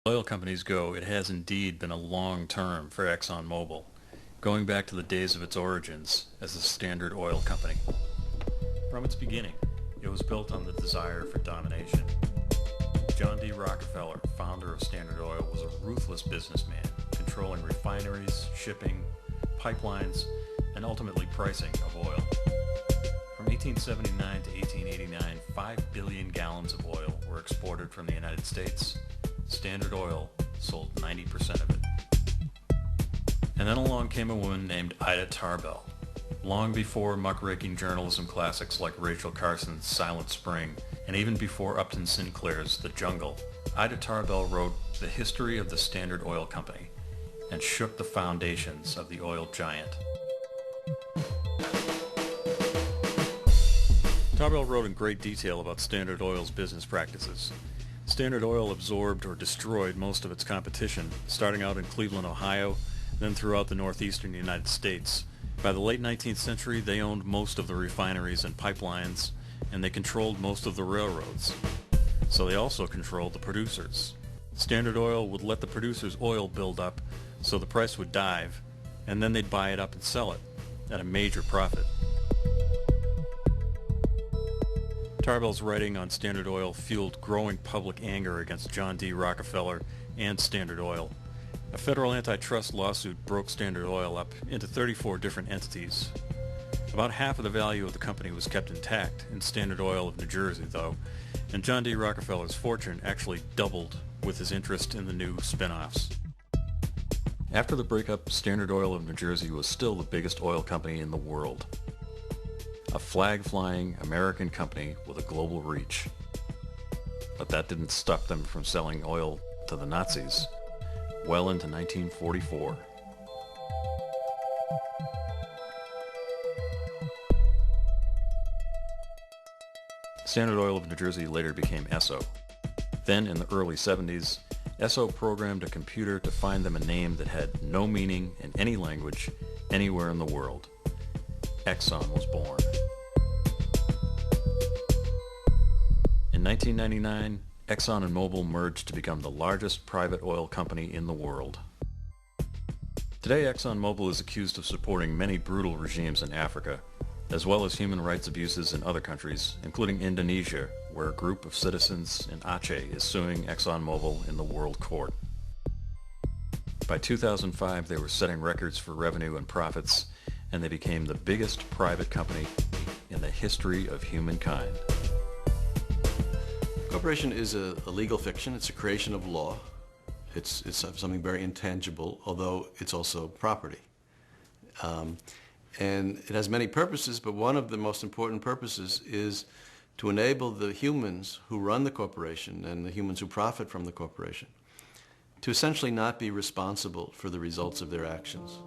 Oil companies go, it has indeed been a long term for ExxonMobil, going back to the days of its origins as a Standard Oil company. From its beginning, it was built on the desire for domination. John D. Rockefeller, founder of Standard Oil, was a ruthless businessman, controlling refineries, shipping, pipelines, and ultimately pricing of oil. From 1879 to 1889, 5 billion gallons of oil were exported from the United States. Standard Oil sold 90% of it. And then along came a woman named Ida Tarbell. Long before muckraking journalism classics like Rachel Carson's Silent Spring, and even before Upton Sinclair's The Jungle, Ida Tarbell wrote The History of the Standard Oil Company and shook the foundations of the oil giant. Tarbell wrote in great detail about Standard Oil's business practices. Standard Oil absorbed or destroyed most of its competition, starting out in Cleveland, Ohio, then throughout the northeastern United States. By the late 19th century, they owned most of the refineries and pipelines, and they controlled most of the railroads. So they also controlled the producers. Standard Oil would let the producers' oil build up so the price would dive, and then they'd buy it up and sell it at a major profit. Tarbell's writing on Standard Oil fueled growing public anger against John D. Rockefeller and Standard Oil. A federal antitrust lawsuit broke Standard Oil up into 34 different entities. About half of the value of the company was kept intact in Standard Oil of New Jersey, though, and John D. Rockefeller's fortune actually doubled with his interest in the new spin-offs. After the breakup, Standard Oil of New Jersey was still the biggest oil company in the world. A flag-flying American company with a global reach. But that didn't stop them from selling oil to the Nazis well into 1944. Standard Oil of New Jersey later became Esso. Then, in the early 70s, Esso programmed a computer to find them a name that had no meaning in any language anywhere in the world. Exxon was born. In 1999, Exxon and Mobil merged to become the largest private oil company in the world. Today, ExxonMobil is accused of supporting many brutal regimes in Africa, as well as human rights abuses in other countries, including Indonesia, where a group of citizens in Aceh is suing ExxonMobil in the World Court. By 2005, they were setting records for revenue and profits, and they became the biggest private company in the history of humankind. Corporation is a legal fiction. It's a creation of law. It's something very intangible, although it's also property. And it has many purposes, but one of the most important purposes is to enable the humans who run the corporation and the humans who profit from the corporation to essentially not be responsible for the results of their actions.